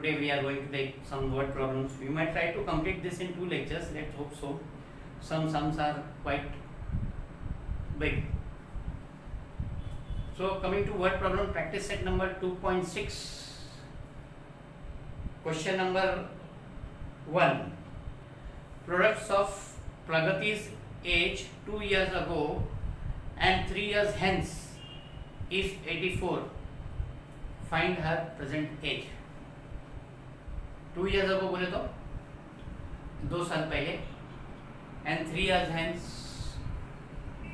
today we are going to take some word problems. We might try to complete this in 2 lectures. Let's hope so. Some sums are quite big. So coming to word problem, practice set number 2.6. Question number 1. Products of Pragati's age 2 years ago and 3 years hence is 84. Find her present age. 2 years ago बोले तो 2 साल पहले and 3 years hence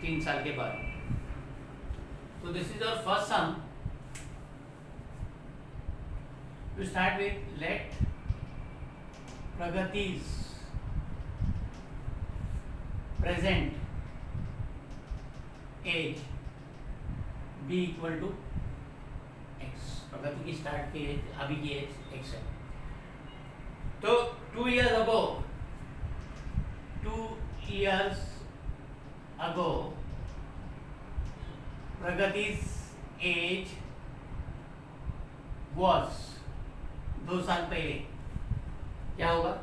3 साल के बाद. So this is our first sum. To start with, let Pragati's present age be equal to x. प्रगति की start की as, अभी की एज x है. तो 2 years ago Pragati's age was 2 साल पहले क्या होगा?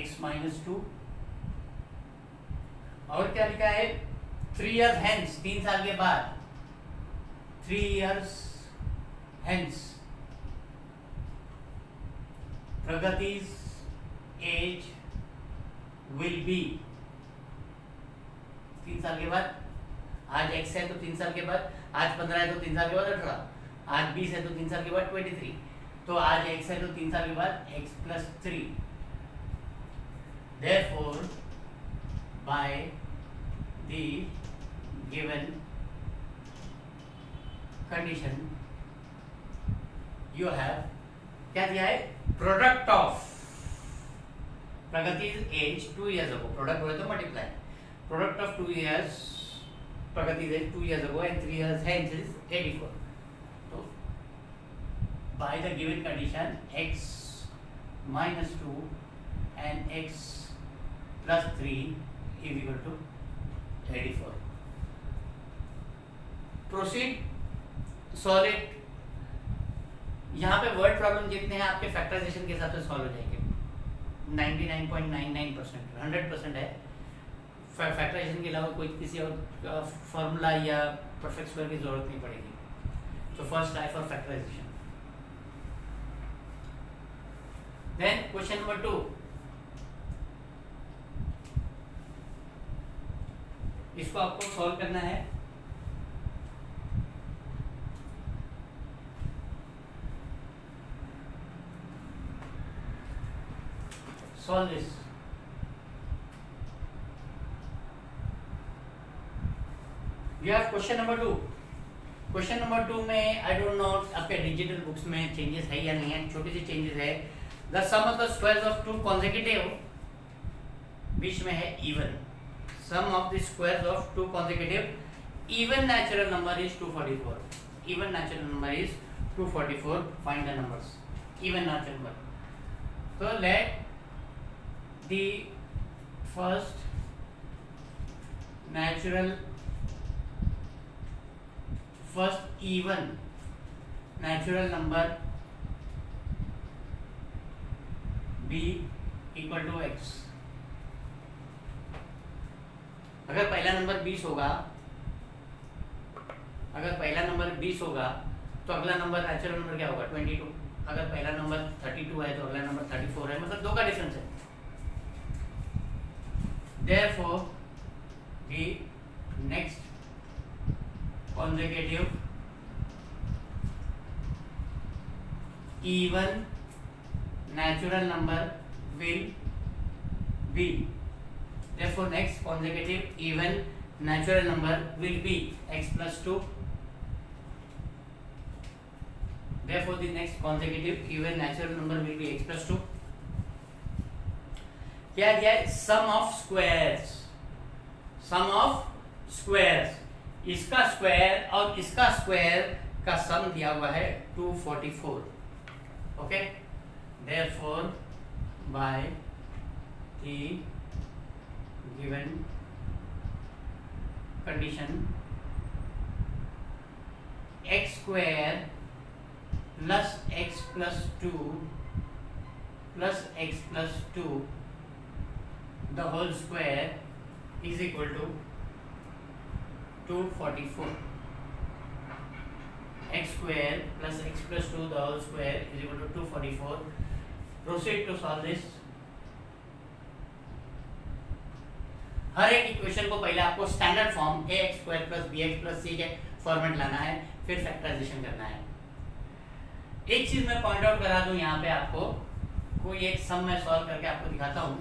x minus 2. और क्या लिखा है? 3 years hence, 3 साल के बाद. 3 years hence Pragati's age will be. 3 साल के बाद, आज x है तो 3 साल के बाद, आज 15 है तो 3 साल के बाद 18, आज 20 है तो 3 साल के बाद 23, तो आज x है तो 3 साल के बाद x plus 3. Therefore, by the given condition, you have क्या दिया है? Product of Pragati's age 2 years ago. Product बोले तो multiply. Product of 2 years Pragati's age 2 years ago and 3 years hence is 84. So by the given condition, x minus 2 and x plus 3 is equal to 84. Proceed, solve it. यहाँ पे word problem जितने हैं आपके factorisation के हिसाब से solve हो जाएंगे. 99.99%, 100% है. फैक्टराइजेशन के अलावा कोई किसी और फॉर्मूला या परफेक्ट स्क्वायर की जरूरत नहीं पड़ेगी. तो first try for factorization. Then question number 2. इसको आपको सॉल्व करना है. Solve this. We have question number 2. Question number 2 में I don't know आपके डिजिटल बुक्स में चेंजेस है या नहीं है. छोटी सी चेंजेस है. The sum of the squares of 2 consecutive, बीच में है even. Sum of the squares of 2 consecutive even natural number is 244. Even natural number is 244. Find the numbers. Even natural number. So let the first even natural number be equal to x. अगर पहला number 20 होगा, तो अगला number natural number क्या होगा? 22. अगर पहला number 32 है तो अगला नंबर 34 है. मतलब 2 का डिफरेंस है. Therefore, the next consecutive even natural number will be. Therefore, next consecutive even natural number will be x plus 2. Therefore, the next consecutive even natural number will be x plus 2. क्या दिया है? Sum of squares. इसका square और इसका square का sum दिया हुआ है 244. Okay. Therefore by the given condition x square plus x plus two plus x plus two the whole square is equal to 244. X square plus x plus 2 the whole square is equal to 244. Proceed to solve this. हर एक equation को पहले आपको standard form ax square plus bx plus c के format लाना है, फिर factorisation करना है. एक चीज मैं पॉइंट आउट करा दूं यहाँ पे आपको, कोई एक सम मैं सॉल्व करके आपको दिखाता हूँ.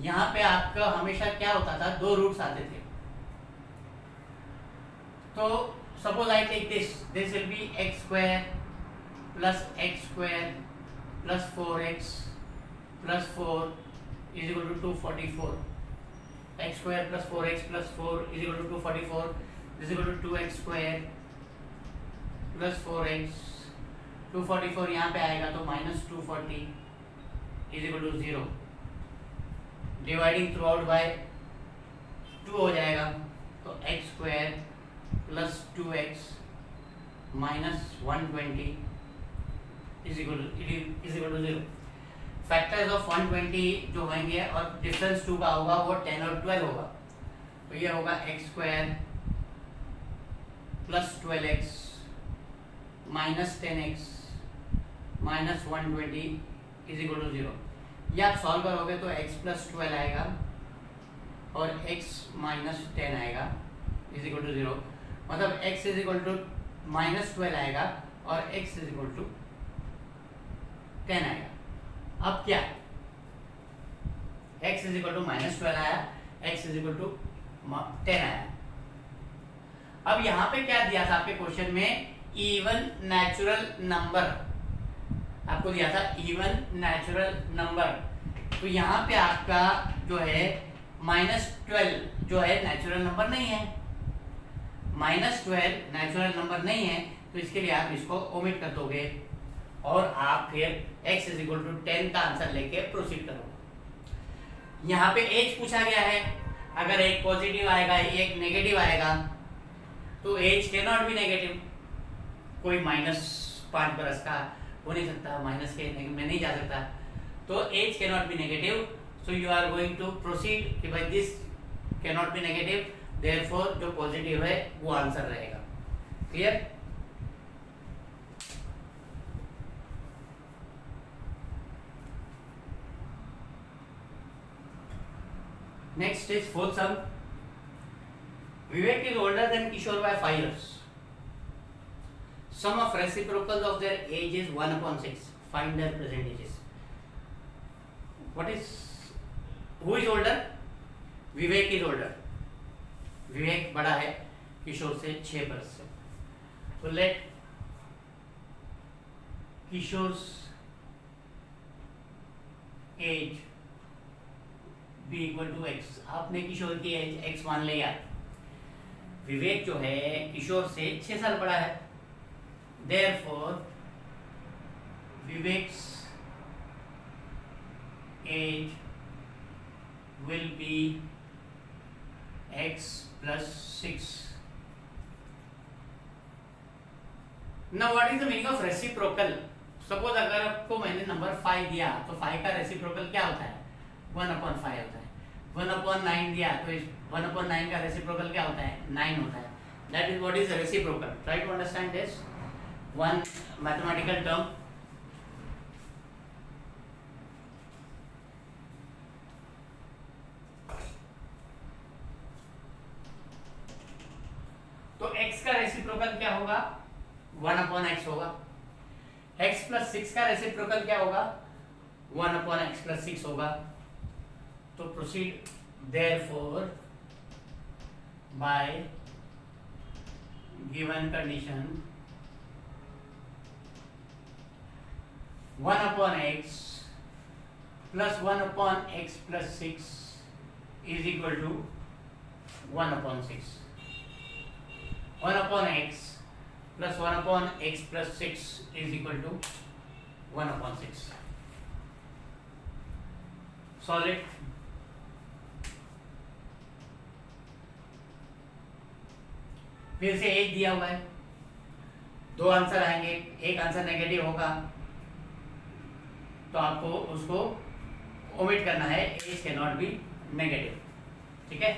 यहाँ पे आपका हमेशा क्या होता था, दो रूट्स आते थे. तो suppose I take this will be x square plus x square plus 4x plus 4 is equal to 244. X square plus 4x plus 4 is equal to 244. This is equal to 2x square plus 4x. 244 यहाँ पे आएगा तो minus 240 is equal to 0. Dividing throughout by 2 हो जाएगा तो x square plus 2x minus 120 is equal to 0. Factors of 120 जो होंगे और डिफरेंस 2 का होगा वो 10 और 12 होगा. तो ये होगा x square plus 12x minus 10x minus 120 is equal to 0. ये आप सॉल्व करोगे तो x प्लस 12 आएगा और x माइनस 10 आएगा इज इक्वल टू 0. मतलब x is equal to minus 12 आएगा और x इज इक्वल टू 10 आएगा. अब क्या, x is equal to minus 12 आया, x इज इक्वल टू 10 आया. अब यहाँ पे क्या दिया था आपके क्वेश्चन में, इवन नेचुरल नंबर आपको दिया था, इवन नेचुरल नंबर. तो यहाँ पे आपका जो है -12 जो है नेचुरल नंबर नहीं है, -12 नेचुरल नंबर नहीं है, तो इसके लिए आप इसको ओमिट कर दोगे और आप फिर x इज इक्वल टू 10 का आंसर लेके प्रोसीड करोगे. यहाँ पे एज पूछा गया है, अगर एक पॉजिटिव आएगा एक नेगेटिव आएगा तो age can not be negative. कोई -5 बरस का हो नहीं सकता, माइनस के में नहीं जा सकता. तो age can not be negative, so you are going to proceed कि भाई this can not be negative, therefore जो पॉजिटिव है वो आंसर रहेगा. Clear? Next is fourth sum. Vivek is older than Kishore by 5 years. Sum of reciprocals of their age is 1/6. Find their present ages. What is, who is older? Vivek is older. Vivek बड़ा है किशोर से 6 वर्ष से. तो let Kishore age be equal to x. आपने किशोर की as x मान लिया. विवेक जो है किशोर से 6 साल बड़ा है, therefore Vivek's age will be x plus 6. Now what is the meaning of reciprocal? Suppose अगर आपको मैंने नंबर 5 दिया तो 5 का रेसिप्रोकल क्या होता है, 1/5 होता है. 1/9 दिया तो इस 1/9 का रेसिप्रोकल क्या होता है, 9 होता है. That is what is reciprocal. Try to understand this one mathematical term. तो x का रेसिप्रोकल क्या होगा, 1/x होगा. x प्लस 6 का रेसिप्रोकल क्या होगा, 1/x प्लस 6 होगा. तो proceed therefore by given condition 1/x plus 1/x plus 6 is equal to 1/6. 1/x plus 1/x plus 6 is equal to 1/6. Solve it. फिर से एज दिया हुआ है दो आंसर आएंगे, एक आंसर नेगेटिव होगा तो आपको उसको ओमिट करना है, age can not be negative. ठीक है।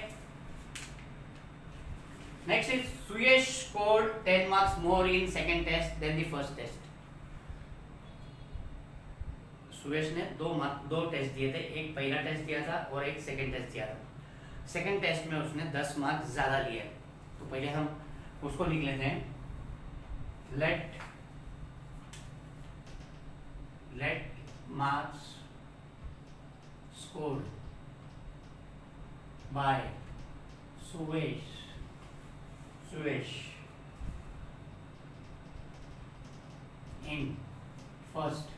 Next is Suyash scored 10 marks more in second test than the first test. Suyash ने दो टेस्ट दिए थे, एक पहला टेस्ट दिया था और एक सेकंड टेस्ट दिया था। सेकंड टेस्ट में उसने 10 मार्क्स ज्यादा लिए। तो पहले हम उसको लिख लेते हैं, let marks scored by Suyash in first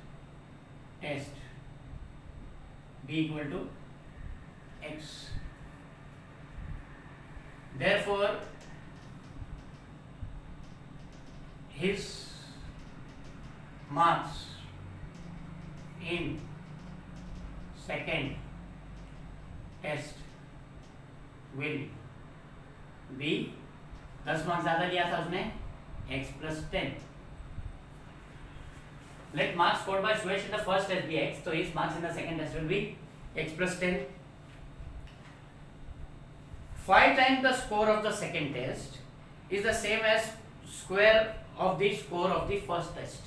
test be equal to x. Therefore his marks in second test will be 10 marks ज्यादा लिया था उसने, x plus 10. Let marks scored by Suresh in the first test be x, so his marks in the second test will be x plus 10. 5 times the score of the second test is the same as square of the score of the first test.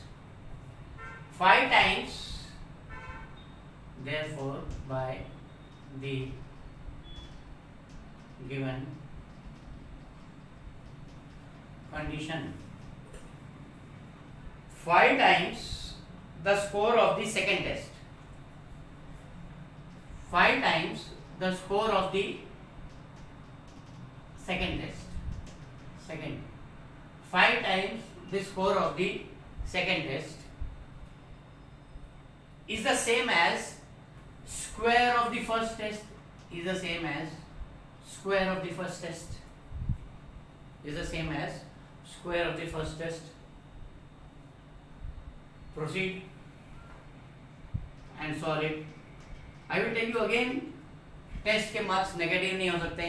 5 times, therefore by the given condition, 5 times the score of the second test, 5 times the score of the second test, 5 times the score of the second test is the same as square of the first test, is the same as square of the first test, is the same as square of the first test. Proceed and solve it. I will tell you again, test के marks negative नहीं हो सकते।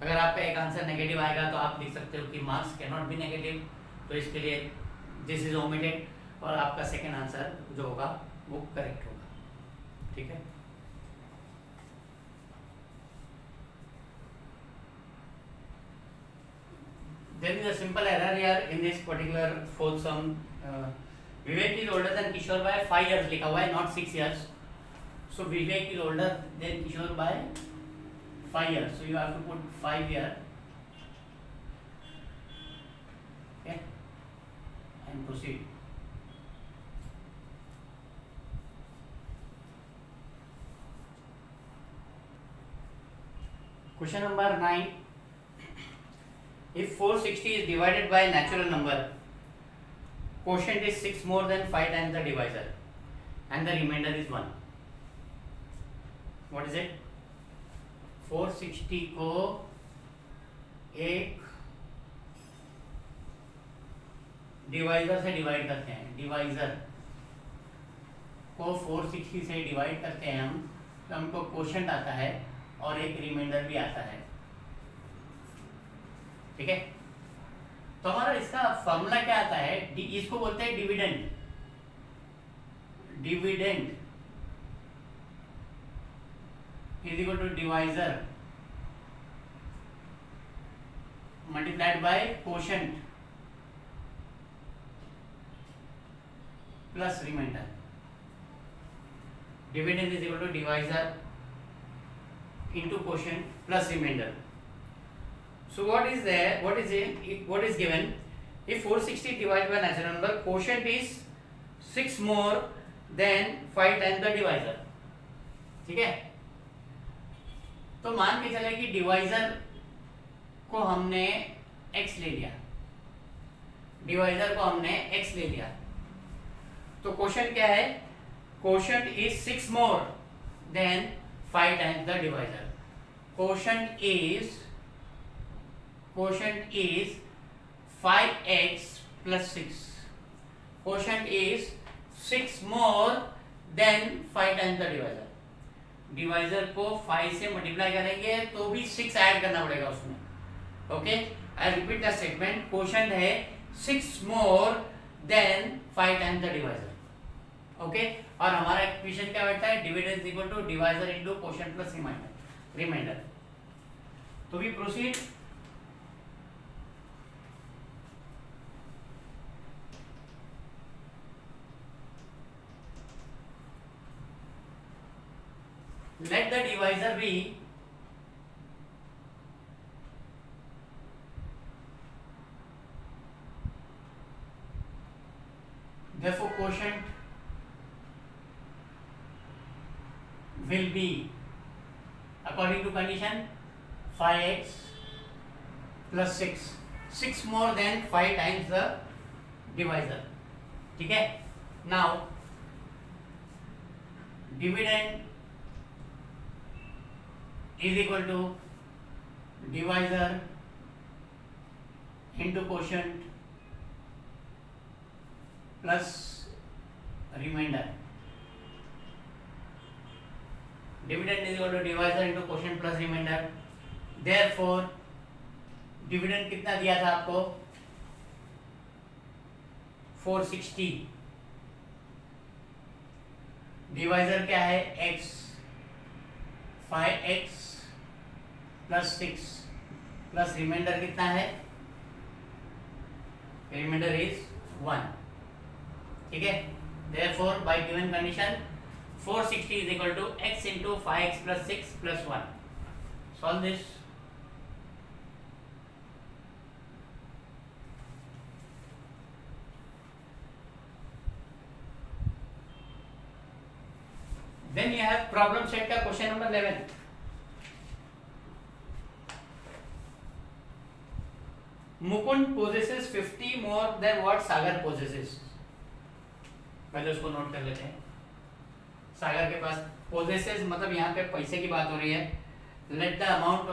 अगर आपका एक answer negative आएगा तो आप लिख सकते हो कि marks can not be negative, तो इसके लिए दिस इज ओमिटेड और आपका सेकेंड आंसर जो होगा वो करेक्ट होगा। ठीक है। There is a simple error here in this particular fourth sum. Vivek is older than Kishore by 5 years लिखा हुआ है, not 6 years. So Vivek is older than Kishore by 5 years. So you have to put 5 here. Okay. And proceed. Question number 9. If 460 is divided by a natural number, quotient is 6 more than 5 times the divisor and the remainder is 1. What is it? 460 को एक divisor से divide करते हैं, divisor को 460 से divide करते हैं हम, तो हमको क्वोशंट आता है और एक रिमाइंडर भी आता है। ठीक है। तो हमारा इसका फॉर्मूला क्या आता है? इसको बोलते हैं dividend. Dividend is equal to divisor multiplied by quotient plus remainder. Dividend is equal to divisor into quotient plus remainder. So what is there? What is given? If 460 divided by natural number, quotient is 6 more than 5 times the divisor. ठीक है। तो मान के चले कि divisor को हमने x ले लिया, डिवाइजर को हमने x ले लिया, तो क्वोशंट क्या है? Quotient is 6 more than 5 times the divisor. Quotient is 5x plus 6. Quotient is 6 more than 5 times the divisor. Divisor को 5 से मल्टीप्लाई करेंगे तो भी 6 ऐड करना पड़ेगा उसमें। Okay, I repeat the statement. Quotient है 6 more than 5 times the divisor. Okay, और हमारा इक्वेशन क्या बैठता है, dividend equal to divisor into quotient plus remainder. तो we proceed. Let the divisor be therefore quotient will be according to condition 5x plus 6, 6 more than 5 times the divisor. ठीक है. Now dividend is equal to divisor into quotient plus remainder. Dividend is equal to divisor into quotient plus remainder. Therefore dividend कितना दिया था आपको, 460. Divisor क्या है, x, 5x plus 6 plus remainder कितना है, रिमाइंडर इज 1. ठीक है. Therefore by given condition 460 is equal to x into 5x plus 6 plus 1. Solve this. Then you have problem set का question number 11. Mukund possesses 50 more than what Sagar possesses. पहले उसको note कर लेते हैं. सागर के पास possesses मतलब यहाँ पे पैसे की बात हो रही है. Let the amount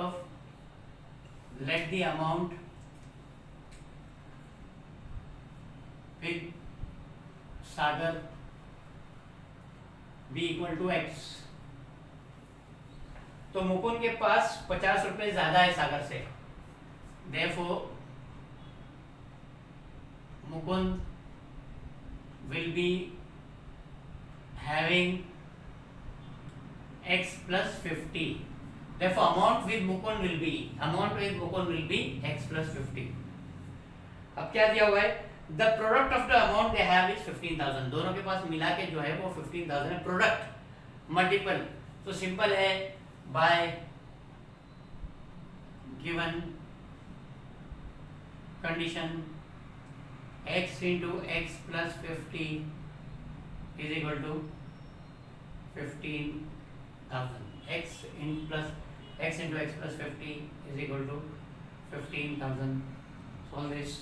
with Sagar be equal to x. तो मुकुंद के पास 50 रुपए ज्यादा है सागर से. Therefore Mukund will be having x plus 50. Therefore amount with Mukund will be x plus 50. अब क्या दिया हुआ है, the product of the amount they have is 15,000. दोनों के पास मिला के जो है वो 15,000 है. प्रोडक्ट मल्टीपल, तो सिंपल है, bye given condition x into x plus 50 is equal to 15,000. x into x plus 50 is equal to 15,000. Solve this.